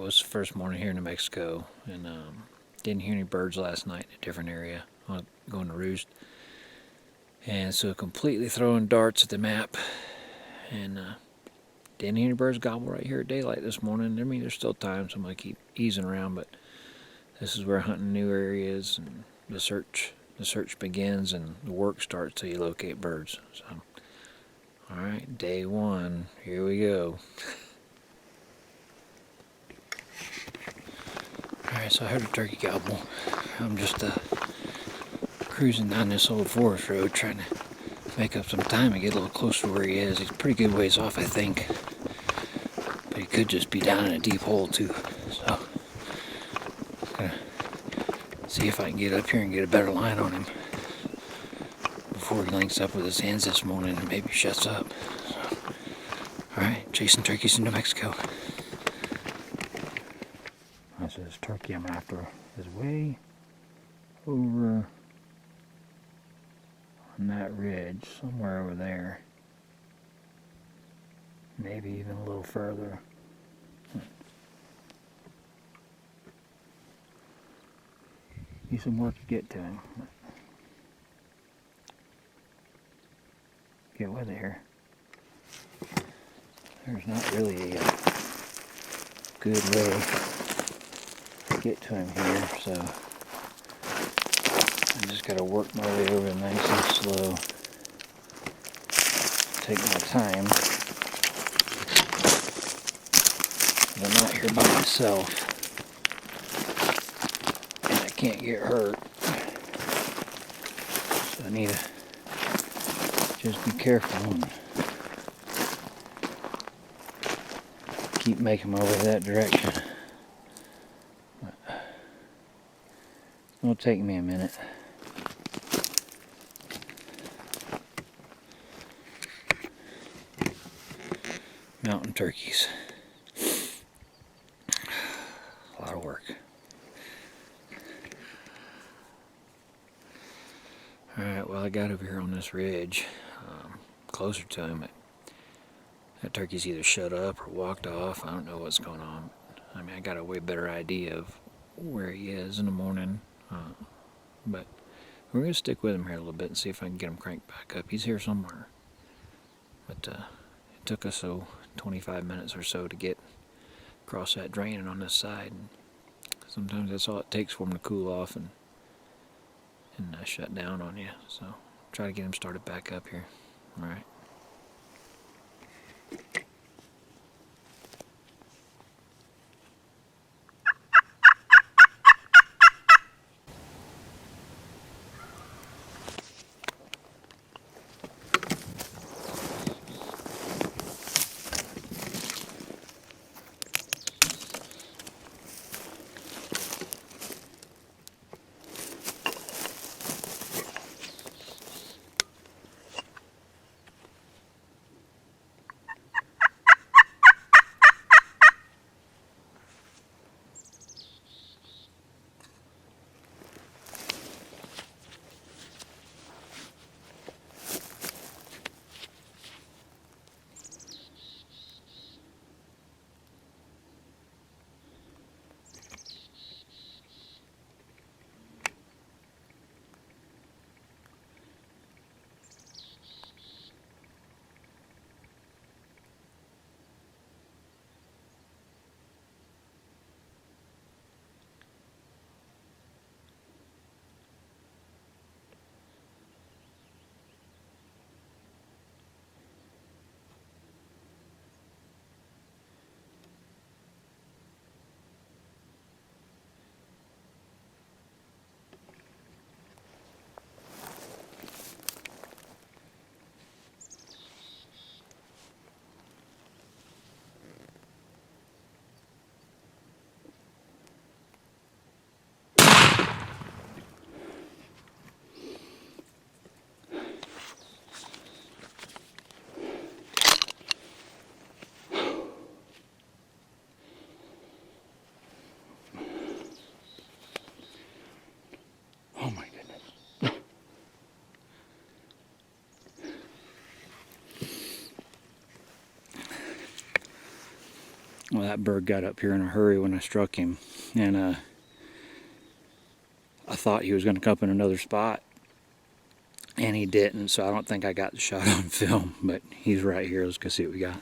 was the first morning here in New Mexico, and didn't hear any birds last night in a different area going to roost. And so completely throwing darts at the map, and didn't hear any birds gobble right here at daylight this morning. I mean, there's still time, so I'm going to keep easing around, but this is where hunting new areas and the search begins, and the work starts till you locate birds. So, all right, day one, here we go. Alright, so I heard a turkey gobble. I'm just cruising down this old forest road trying to make up some time and get a little closer to where he is. He's a pretty good ways off, I think. But he could just be down in a deep hole too. So, I'm gonna see if I can get up here and get a better line on him before he links up with his hands this morning and maybe shuts up. So, alright, chasing turkeys in New Mexico. So this turkey I'm after is way over on that ridge, somewhere over there. Maybe even a little further. Need some work to get to him. Get with it here. There's not really a good way get to him here, so I just got to work my way over nice and slow. Take my time. I'm not here by myself, and I can't get hurt, so I need to just be careful and keep making my way that direction. It'll take me a minute. Mountain turkeys. A lot of work. Alright, well I got over here on this ridge, closer to him. That turkey's either shut up or walked off. I don't know what's going on. I mean, I got a way better idea of where he is in the morning. But we're going to stick with him here a little bit and see if I can get him cranked back up. He's here somewhere. But it took us 25 minutes or so to get across that drain on this side. And sometimes that's all it takes for him to cool off and shut down on you. So try to get him started back up here. All right. Well, that bird got up here in a hurry when I struck him, and I thought he was going to come up in another spot, and he didn't, so I don't think I got the shot on film, but he's right here. Let's go see what we got.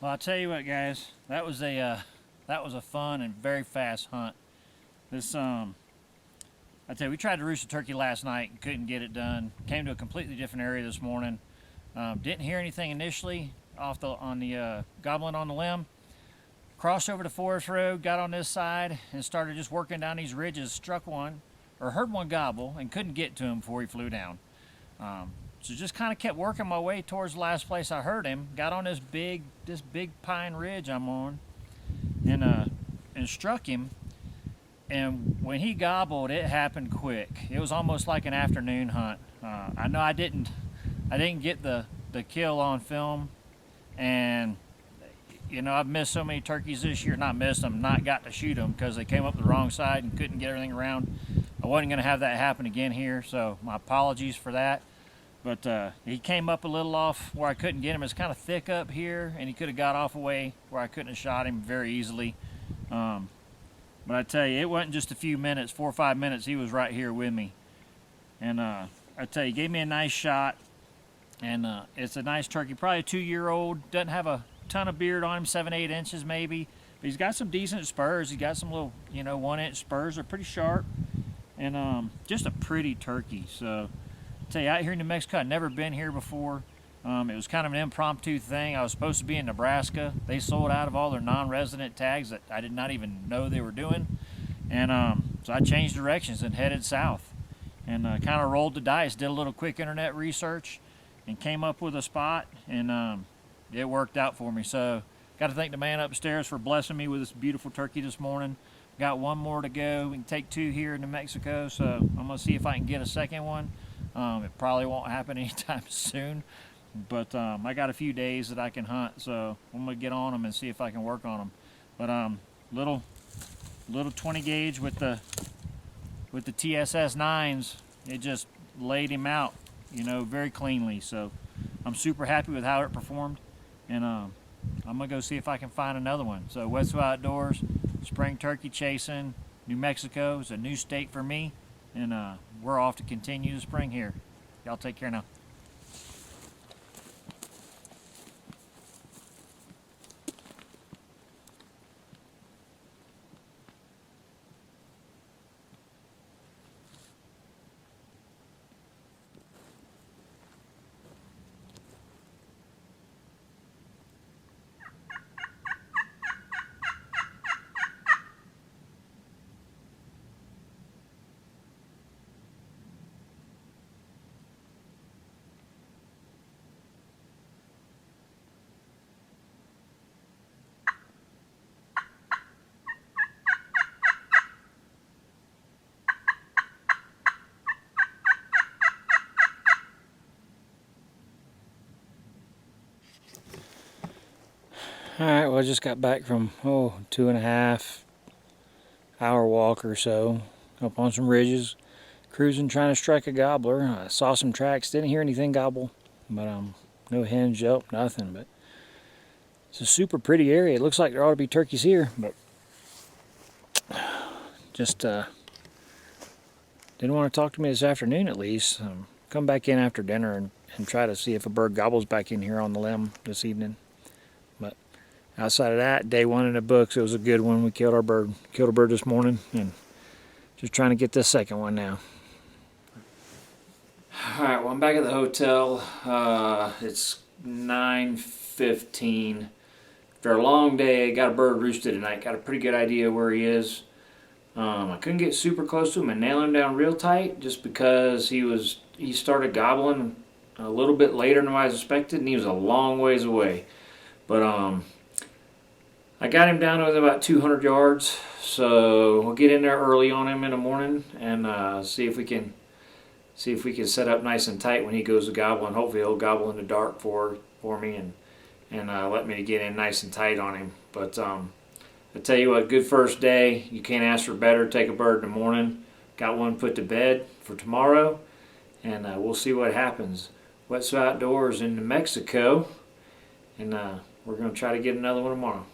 Well, I'll tell you what, guys, that was a fun and very fast hunt. This I tell you, we tried to roost a turkey last night and couldn't get it done. Came to a completely different area this morning. Didn't hear anything initially on the gobbling on the limb. Crossed over to Forest Road, got on this side, and started just working down these ridges. Struck one, or heard one gobble, and couldn't get to him before he flew down. So just kind of kept working my way towards the last place I heard him. Got on this big pine ridge I'm on, and struck him. And when he gobbled, it happened quick. It was almost like an afternoon hunt. I know I didn't get the kill on film, and you know, I've missed so many turkeys this year. Not missed them, not got to shoot them because they came up the wrong side and couldn't get everything around. I wasn't going to have that happen again here, so my apologies for that. But he came up a little off where I couldn't get him. It's kind of thick up here, and he could have got off away where I couldn't have shot him very easily. But I tell you, it wasn't just a few minutes, 4 or 5 minutes, he was right here with me. And I tell you, he gave me a nice shot, and it's a nice turkey, probably a 2-year-old, doesn't have a ton of beard on him, 7-8 inches maybe, but he's got some decent spurs. He's got some little, 1-inch spurs. They're pretty sharp, and just a pretty turkey. So I tell you, out here in New Mexico, I'd never been here before. It was kind of an impromptu thing. I was supposed to be in Nebraska. They sold out of all their non-resident tags that I did not even know they were doing. And so I changed directions and headed south. And kind of rolled the dice, did a little quick internet research, and came up with a spot. And it worked out for me. So got to thank the man upstairs for blessing me with this beautiful turkey this morning. Got one more to go. We can take 2 here in New Mexico. So I'm going to see if I can get a second one. It probably won't happen anytime soon. But I got a few days that I can hunt, so I'm gonna get on them and see if I can work on them. But little 20 gauge with the TSS 9s, it just laid him out, very cleanly. So I'm super happy with how it performed, and I'm gonna go see if I can find another one. So Westville Outdoors, spring turkey chasing, New Mexico is a new state for me, and we're off to continue the spring here. Y'all take care now. Alright, well, I just got back from 2.5 hour walk or so up on some ridges, cruising, trying to strike a gobbler. I saw some tracks, didn't hear anything gobble, but no hens yelp, nothing. But it's a super pretty area. It looks like there ought to be turkeys here, but just didn't want to talk to me this afternoon at least. Come back in after dinner and try to see if a bird gobbles back in here on the limb this evening. But outside of that, day one in the books, it was a good one. We killed our bird. Killed a bird this morning, and just trying to get this second one now. All right, well, I'm back at the hotel. It's 9:15. After a long day, got a bird roosted tonight. Got a pretty good idea where he is. I couldn't get super close to him and nail him down real tight just because he started gobbling a little bit later than I was expected, and he was a long ways away. But I got him down to about 200 yards, so we'll get in there early on him in the morning and see if we can set up nice and tight when he goes to gobble, and hopefully he'll gobble in the dark for me and let me get in nice and tight on him. But I tell you what, good first day. You can't ask for better. Take a bird in the morning. Got one put to bed for tomorrow, and we'll see what happens. Wetsuit Outdoors in New Mexico, and we're going to try to get another one tomorrow.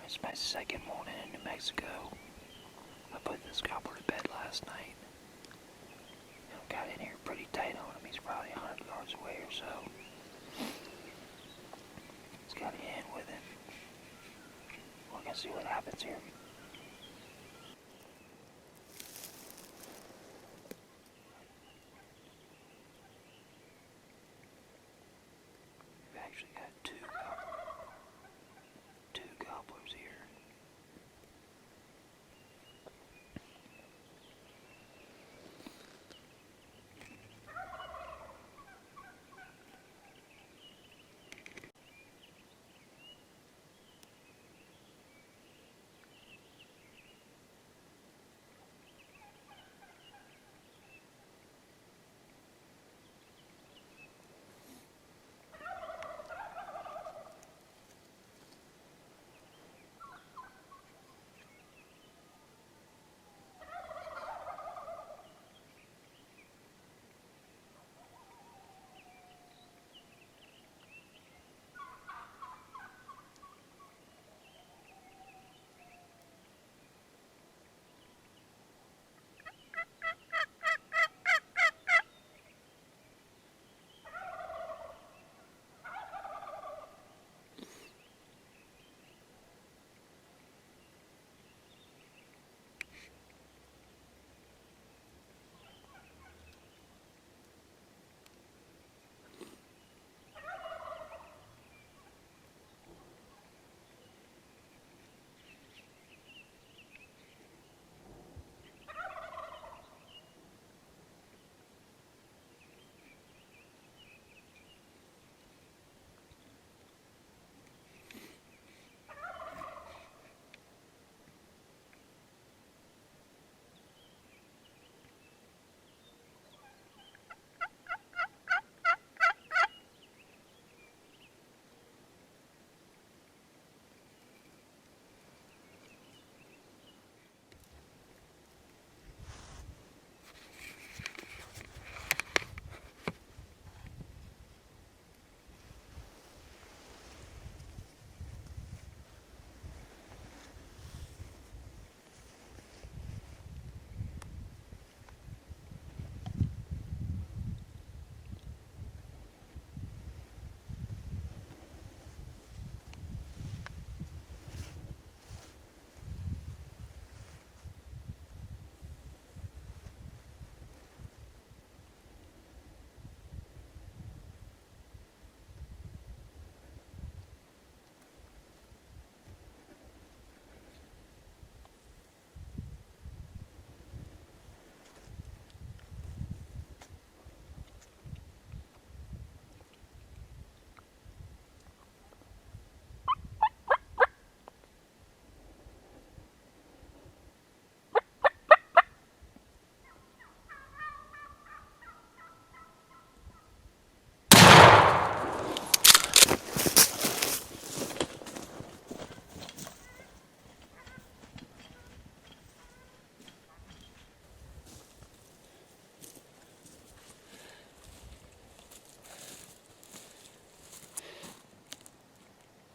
It's my second morning in New Mexico. I put this gobbler to bed last night. I got in here pretty tight on him. He's probably 100 yards away or so. Just got in with him. We're gonna see what happens here. We've actually got two gobblers here.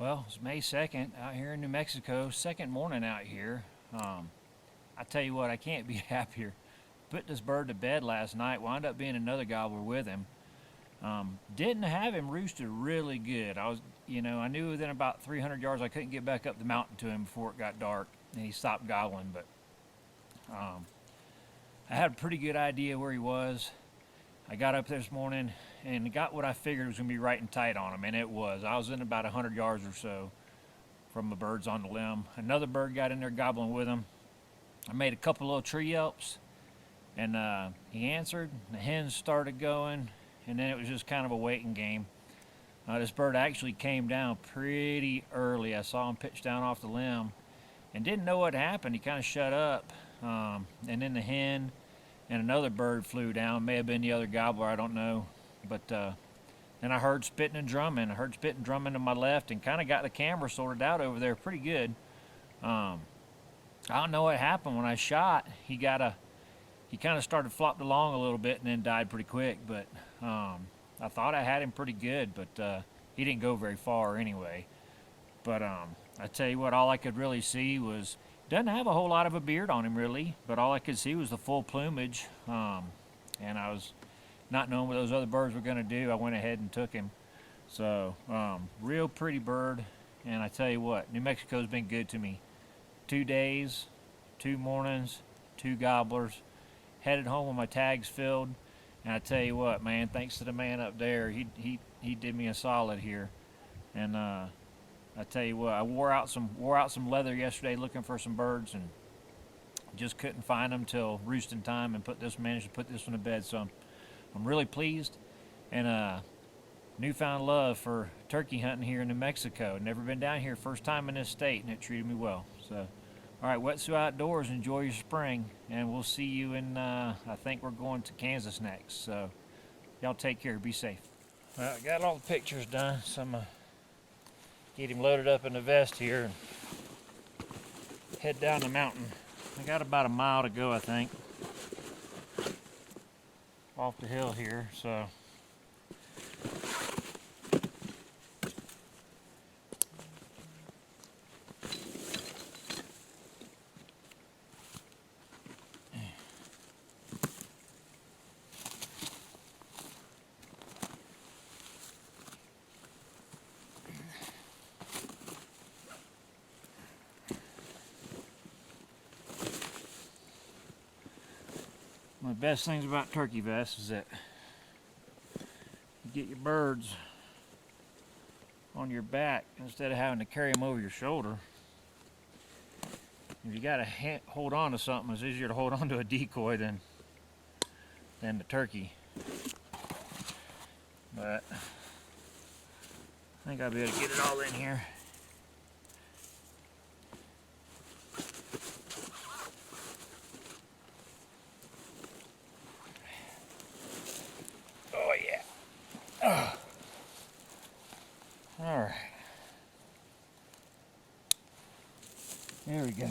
Well, it's May 2nd out here in New Mexico, second morning out here. I tell you what, I can't be happier. Put this bird to bed last night, wound up being another gobbler with him. Didn't have him roosted really good. I knew within about 300 yards I couldn't get back up the mountain to him before it got dark, and he stopped gobbling, but I had a pretty good idea where he was. I got up this morning and got what I figured was going to be right and tight on him, and it was. I was in about 100 yards or so from the birds on the limb. Another bird got in there gobbling with him. I made a couple little tree yelps, and he answered. The hens started going, and then it was just kind of a waiting game. This bird actually came down pretty early. I saw him pitch down off the limb and didn't know what happened. He kind of shut up, and then the hen and another bird flew down. May have been the other gobbler, I don't know. But then I heard spitting and drumming. I heard spitting and drumming to my left and kind of got the camera sorted out over there pretty good. I don't know what happened. When I shot, he kind of started flopped along a little bit and then died pretty quick. But I thought I had him pretty good, but he didn't go very far anyway. But I tell you what, all I could really see was, doesn't have a whole lot of a beard on him really, but all I could see was the full plumage. And I was not knowing what those other birds were going to do, I went ahead and took him. So, real pretty bird. And I tell you what, New Mexico's been good to me. 2 days, 2 mornings, 2 gobblers. Headed home with my tags filled. And I tell you what, man, thanks to the man up there, he did me a solid here. And I tell you what, I wore out some leather yesterday looking for some birds and just couldn't find them till roosting time, and managed to put this one to bed. So I'm really pleased, and newfound love for turkey hunting here in New Mexico. Never been down here, first time in this state, and it treated me well. So, all right, Wetsuit Outdoors, enjoy your spring, and we'll see you in, I think we're going to Kansas next. So y'all take care, be safe. Well, I got all the pictures done, so I'm gonna get him loaded up in the vest here and head down the mountain. I got about a mile to go, I think, off the hill here, so one of the best things about turkey vests is that you get your birds on your back instead of having to carry them over your shoulder. If you got to hold on to something, it's easier to hold on to a decoy than the turkey. But I think I'll be able to get it all in here. All right. There we go.